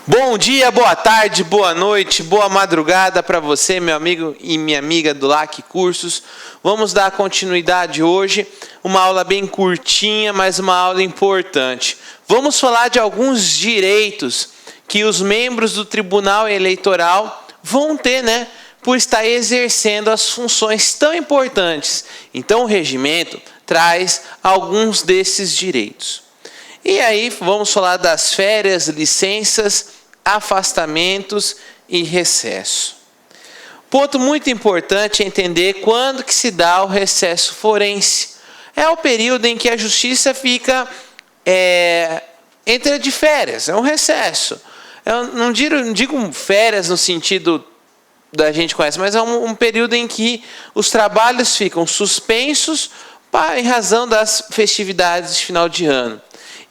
Bom dia, boa tarde, boa noite, boa madrugada para você, meu amigo e minha amiga do LAC Cursos. Vamos dar continuidade hoje, uma aula bem curtinha, mas uma aula importante. Vamos falar de alguns direitos que os membros do Tribunal Eleitoral vão ter, por estar exercendo as funções tão importantes. Então, o regimento traz alguns desses direitos. E aí, vamos falar das férias, licenças, afastamentos e recesso. Ponto muito importante é entender quando que se dá o recesso forense. É o período em que a justiça fica entra de férias, é um recesso. Eu não digo férias no sentido da gente conhece, mas é um período em que os trabalhos ficam suspensos em razão das festividades de final de ano.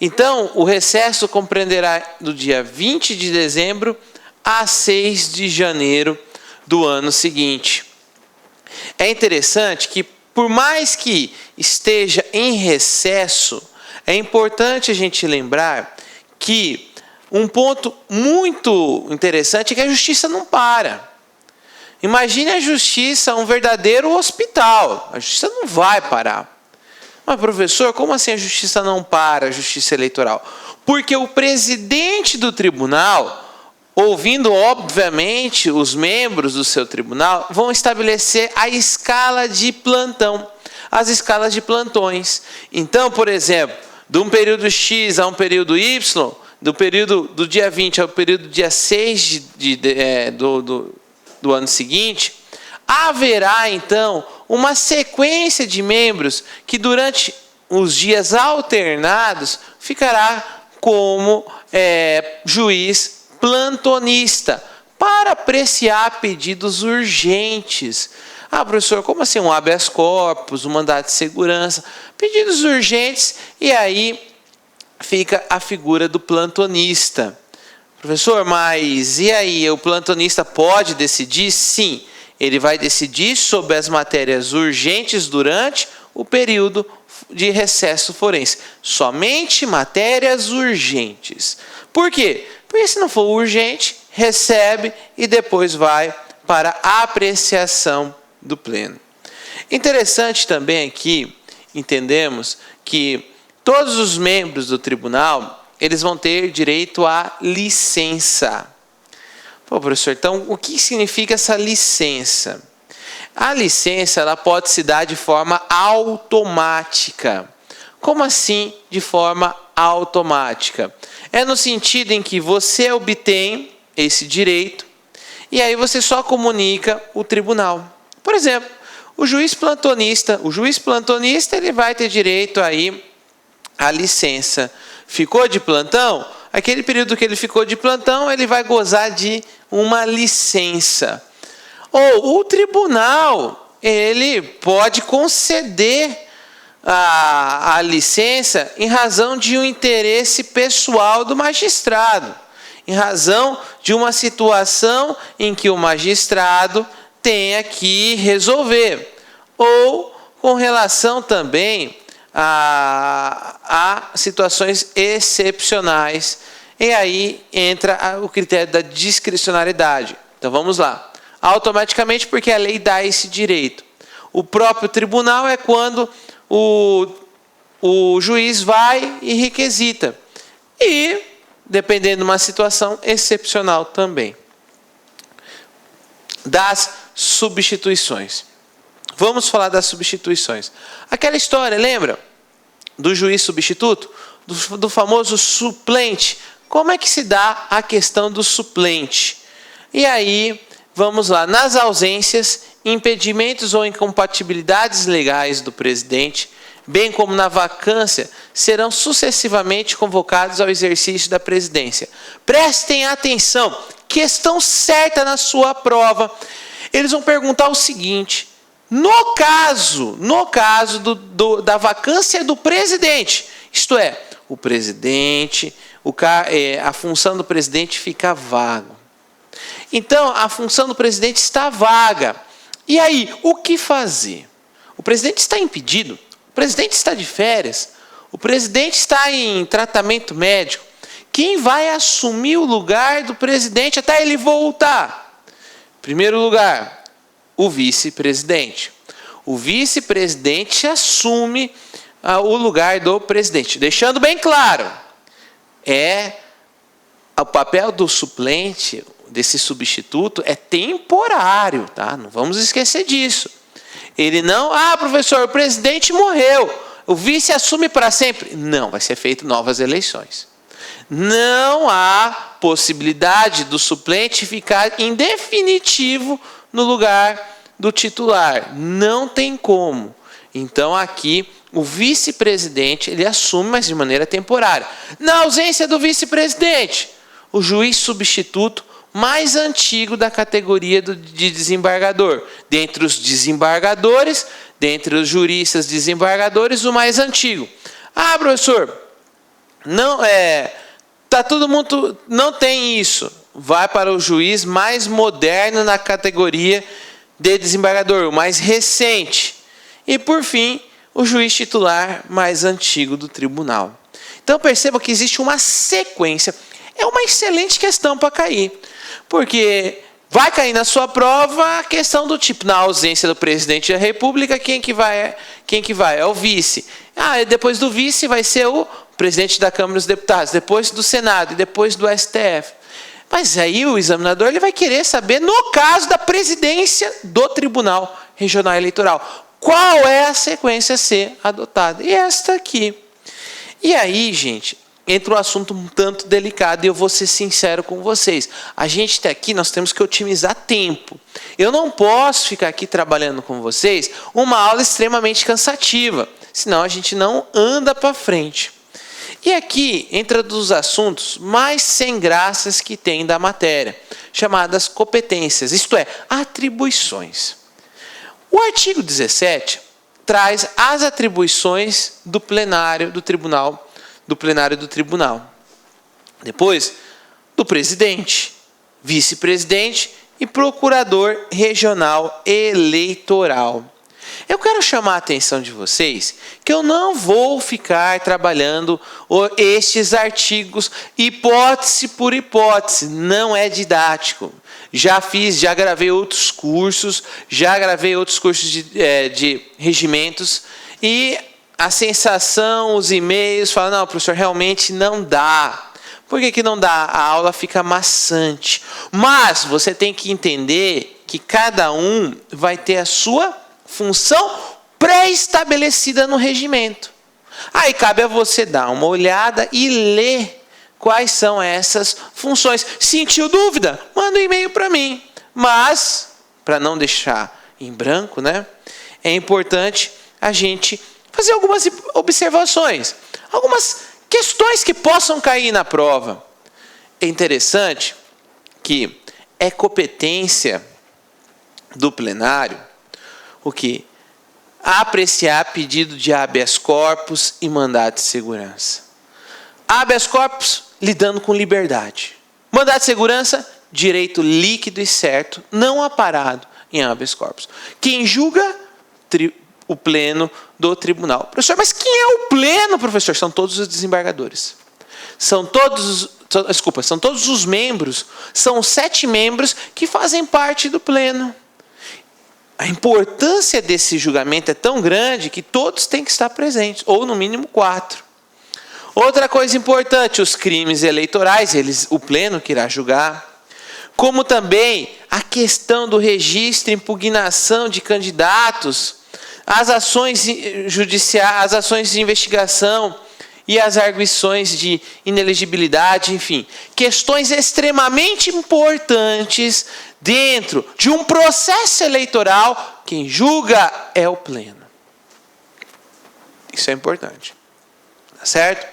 Então, o recesso compreenderá do dia 20 de dezembro a 6 de janeiro do ano seguinte. É interessante que, por mais que esteja em recesso, é importante a gente lembrar que um ponto muito interessante é que a justiça não para. Imagine a justiça um verdadeiro hospital. A justiça não vai parar. Mas, professor, como assim a justiça não para, a justiça eleitoral? Porque o presidente do tribunal, ouvindo, obviamente, os membros do seu tribunal, vão estabelecer a escala de plantão, as escalas de plantões. Então, por exemplo, de um período X a um período Y, do período do dia 20 ao período do dia 6 do ano seguinte, haverá, então, uma sequência de membros que, durante os dias alternados, ficará como juiz plantonista para apreciar pedidos urgentes. Ah, professor, como assim um habeas corpus, um mandado de segurança? Pedidos urgentes, e aí fica a figura do plantonista. Professor, mas e aí, o plantonista pode decidir? Sim. Ele vai decidir sobre as matérias urgentes durante o período de recesso forense. Somente matérias urgentes. Por quê? Porque se não for urgente, recebe e depois vai para a apreciação do pleno. Interessante também aqui, entendemos que todos os membros do tribunal, eles vão ter direito à licença. Pô, professor, então o que significa essa licença? A licença ela pode se dar de forma automática. Como assim de forma automática? É no sentido em que você obtém esse direito e aí você só comunica o tribunal. Por exemplo, o juiz plantonista ele vai ter direito aí à licença. Ficou de plantão? Aquele período que ele ficou de plantão, ele vai gozar de uma licença. Ou o tribunal, ele pode conceder a licença em razão de um interesse pessoal do magistrado, em razão de uma situação em que o magistrado tenha que resolver, ou com relação também a situações excepcionais. E aí entra o critério da discricionariedade. Então vamos lá. Automaticamente, porque a lei dá esse direito. O próprio tribunal é quando o juiz vai e requisita. E, dependendo de uma situação excepcional também. Das substituições. Vamos falar das substituições. Aquela história, lembra? Do juiz substituto? Do famoso suplente. Como é que se dá a questão do suplente? E aí, vamos lá. Nas ausências, impedimentos ou incompatibilidades legais do presidente, bem como na vacância, serão sucessivamente convocados ao exercício da presidência. Prestem atenção. Questão certa na sua prova. Eles vão perguntar o seguinte: no caso da vacância do presidente, isto é, o presidente, a função do presidente fica vaga. Então, a função do presidente está vaga. E aí, o que fazer? O presidente está impedido, o presidente está de férias, o presidente está em tratamento médico. quem vai assumir o lugar do presidente até ele voltar? Em primeiro lugar, o vice-presidente. O vice-presidente assume o lugar do presidente. Deixando bem claro, o papel do suplente, desse substituto, é temporário, tá? Não vamos esquecer disso. Ele não, professor, o presidente morreu, o vice assume para sempre. Não, vai ser feito novas eleições. Não há possibilidade do suplente ficar em definitivo no lugar do titular. Não tem como. Então aqui o vice-presidente ele assume, mas de maneira temporária. Na ausência do vice-presidente, o juiz substituto mais antigo da categoria de desembargador. Dentre os desembargadores, dentre os juristas desembargadores, o mais antigo. Professor, não todo mundo não tem isso. Vai para o juiz mais moderno na categoria de desembargador, o mais recente. E por fim, o juiz titular mais antigo do tribunal. Então perceba que existe uma sequência. É uma excelente questão para cair. Porque vai cair na sua prova a questão do tipo, na ausência do presidente da República, quem que vai? É o vice. Depois do vice vai ser o presidente da Câmara dos Deputados, depois do Senado e depois do STF. Mas aí o examinador ele vai querer saber, no caso da presidência do Tribunal Regional Eleitoral, qual é a sequência a ser adotada. E esta aqui. E aí, gente, entra um assunto um tanto delicado e eu vou ser sincero com vocês. A gente está aqui, nós temos que otimizar tempo. Eu não posso ficar aqui trabalhando com vocês uma aula extremamente cansativa, senão a gente não anda para frente. E aqui entra dos assuntos mais sem graças que tem da matéria, chamadas competências, isto é, atribuições. O artigo 17 traz as atribuições do plenário do tribunal, depois do presidente, vice-presidente e procurador regional eleitoral. Eu quero chamar a atenção de vocês que eu não vou ficar trabalhando estes artigos hipótese por hipótese, não é didático. Já gravei outros cursos de regimentos e a sensação, os e-mails falam, não, professor, realmente não dá. Por que não dá? A aula fica maçante. Mas você tem que entender que cada um vai ter a sua função pré-estabelecida no regimento. Aí cabe a você dar uma olhada e ler quais são essas funções. Sentiu dúvida? Manda um e-mail para mim. Mas, para não deixar em branco, né, é importante a gente fazer algumas observações, algumas questões que possam cair na prova. É interessante que é competência do plenário o que? Apreciar pedido de habeas corpus e mandado de segurança. Habeas corpus, lidando com liberdade. Mandado de segurança, direito líquido e certo, não aparado em habeas corpus. Quem julga, o pleno do tribunal. Professor, mas quem é o pleno, professor? São todos os desembargadores. São todos os membros, são 7 membros que fazem parte do pleno. A importância desse julgamento é tão grande que todos têm que estar presentes, ou no mínimo 4. Outra coisa importante, os crimes eleitorais, o pleno que irá julgar, como também a questão do registro e impugnação de candidatos, as ações judiciais, as ações de investigação e as arguições de inelegibilidade, enfim, questões extremamente importantes dentro de um processo eleitoral, quem julga é o pleno. Isso é importante. Tá certo?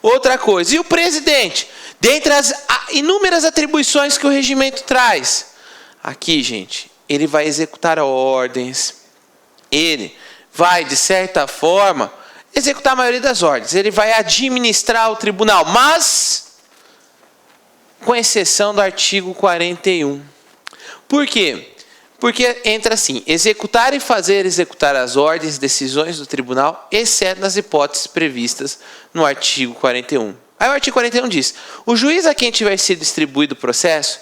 Outra coisa, e o presidente? Dentre as inúmeras atribuições que o regimento traz, aqui, gente, ele vai executar ordens, ele vai, de certa forma, executar a maioria das ordens, ele vai administrar o tribunal, mas com exceção do artigo 41. Por quê? Porque entra assim, executar e fazer executar as ordens, decisões do tribunal, exceto nas hipóteses previstas no artigo 41. Aí o artigo 41 diz: o juiz a quem tiver sido distribuído o processo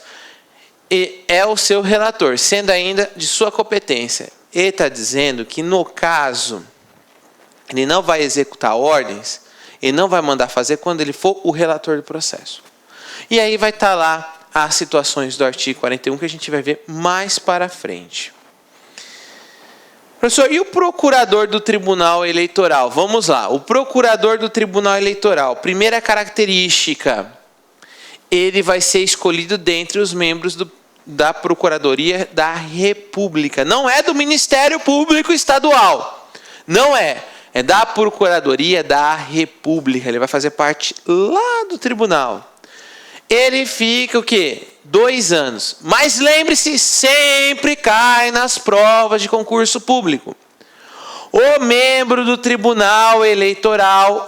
é o seu relator, sendo ainda de sua competência. Ele está dizendo que, no caso, ele não vai executar ordens, ele não vai mandar fazer quando ele for o relator do processo. E aí vai estar lá as situações do artigo 41 que a gente vai ver mais para frente. Professor, e o procurador do Tribunal Eleitoral? Vamos lá. O procurador do Tribunal Eleitoral, primeira característica, ele vai ser escolhido dentre os membros da Procuradoria da República. Não é do Ministério Público Estadual. Não é. É da Procuradoria da República. Ele vai fazer parte lá do tribunal. Ele fica o quê? 2 anos. Mas lembre-se, sempre cai nas provas de concurso público. O membro do Tribunal Eleitoral,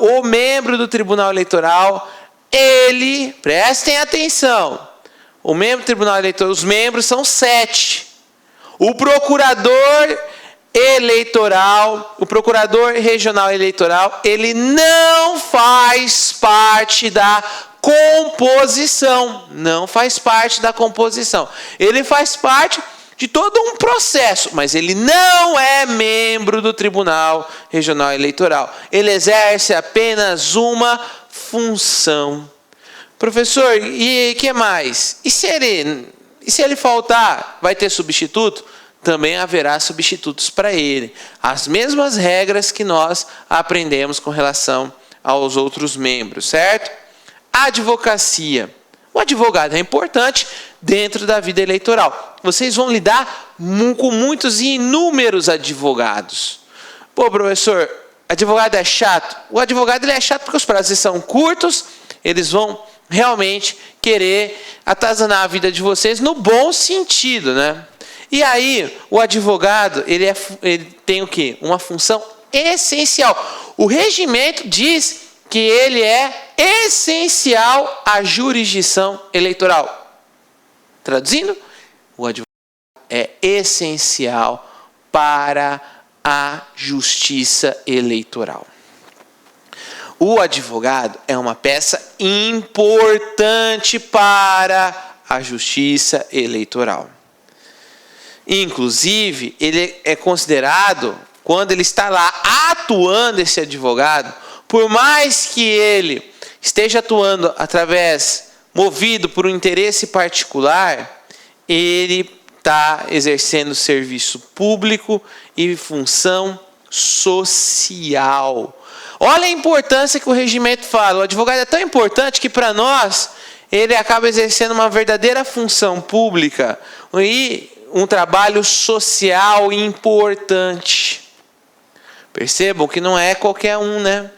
ele, prestem atenção, o membro do Tribunal Eleitoral, os membros são 7. O procurador eleitoral, o procurador regional eleitoral, ele não faz parte da composição. Não faz parte da composição. Ele faz parte de todo um processo, mas ele não é membro do Tribunal Regional Eleitoral. Ele exerce apenas uma função. Professor, e que mais? E se ele faltar, vai ter substituto? Também haverá substitutos para ele. As mesmas regras que nós aprendemos com relação aos outros membros, certo? Advocacia. O advogado é importante dentro da vida eleitoral. Vocês vão lidar com muitos e inúmeros advogados. Pô, professor, advogado é chato? O advogado ele é chato porque os prazos são curtos, eles vão realmente querer atazanar a vida de vocês no bom sentido, né? E aí, o advogado, ele tem o quê? Uma função essencial. O regimento diz que ele é essencial à jurisdição eleitoral. Traduzindo, o advogado é essencial para a justiça eleitoral. O advogado é uma peça importante para a justiça eleitoral. Inclusive, ele é considerado, quando ele está lá atuando, esse advogado, por mais que ele esteja atuando movido por um interesse particular, ele está exercendo serviço público e função social. Olha a importância que o regimento fala. O advogado é tão importante que, para nós, ele acaba exercendo uma verdadeira função pública e um trabalho social importante. Percebam que não é qualquer um, né?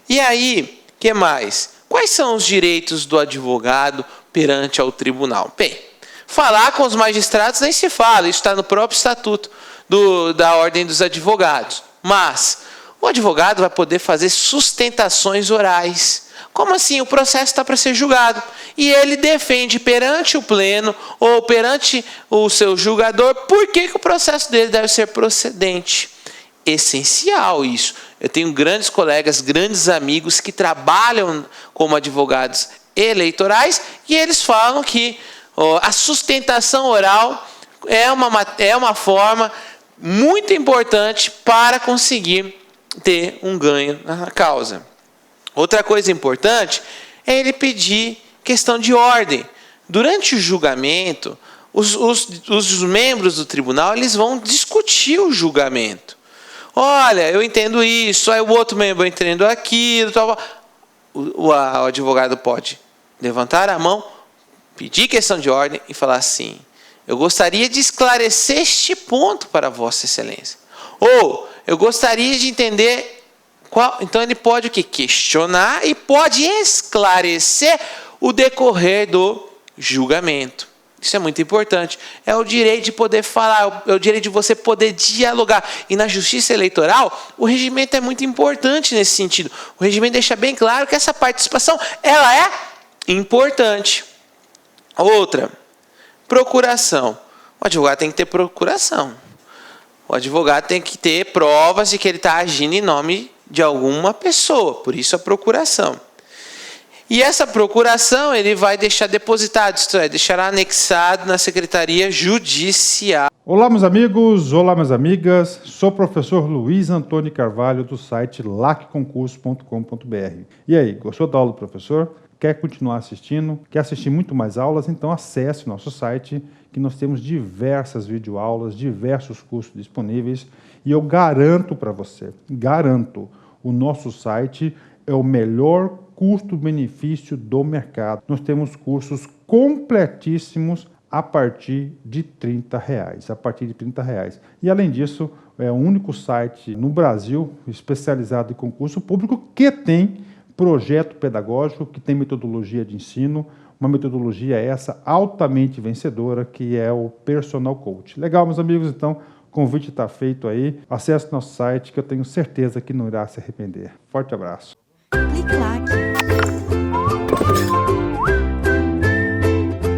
E aí, o que mais? Quais são os direitos do advogado perante ao tribunal? Bem, falar com os magistrados nem se fala, isso está no próprio estatuto da Ordem dos Advogados. Mas o advogado vai poder fazer sustentações orais. Como assim? O processo está para ser julgado. E ele defende perante o pleno ou perante o seu julgador por que o processo dele deve ser procedente. Essencial isso. Eu tenho grandes colegas, grandes amigos que trabalham como advogados eleitorais e eles falam que a sustentação oral é uma forma muito importante para conseguir ter um ganho na causa. Outra coisa importante é ele pedir questão de ordem. Durante o julgamento, os membros do tribunal eles vão discutir o julgamento. Olha, eu entendo isso, aí o outro membro entendo aquilo. Tal. O advogado pode levantar a mão, pedir questão de ordem e falar assim: eu gostaria de esclarecer este ponto para Vossa Excelência. Ou, eu gostaria de entender qual. Então ele pode o quê? Questionar e pode esclarecer o decorrer do julgamento. Isso é muito importante. É o direito de poder falar, é o direito de você poder dialogar. E na justiça eleitoral, o regimento é muito importante nesse sentido. O regimento deixa bem claro que essa participação, ela é importante. Outra, procuração. O advogado tem que ter procuração. O advogado tem que ter provas de que ele está agindo em nome de alguma pessoa. Por isso a procuração. E essa procuração ele vai deixar depositado, isto é, deixará anexado na Secretaria Judicial. Olá, meus amigos, olá, minhas amigas. Sou o professor Luiz Antônio Carvalho do site lacconcurso.com.br. E aí, gostou da aula do professor? Quer continuar assistindo? Quer assistir muito mais aulas? Então acesse o nosso site, que nós temos diversas videoaulas, diversos cursos disponíveis. E eu garanto para você, o nosso site é o melhor custo-benefício do mercado. Nós temos cursos completíssimos a partir de R$30. E além disso, é o único site no Brasil especializado em concurso público que tem projeto pedagógico, que tem metodologia de ensino, uma metodologia essa altamente vencedora, que é o Personal Coach. Legal, meus amigos? Então, o convite está feito aí. Acesse nosso site, que eu tenho certeza que não irá se arrepender. Forte abraço. Clique lá.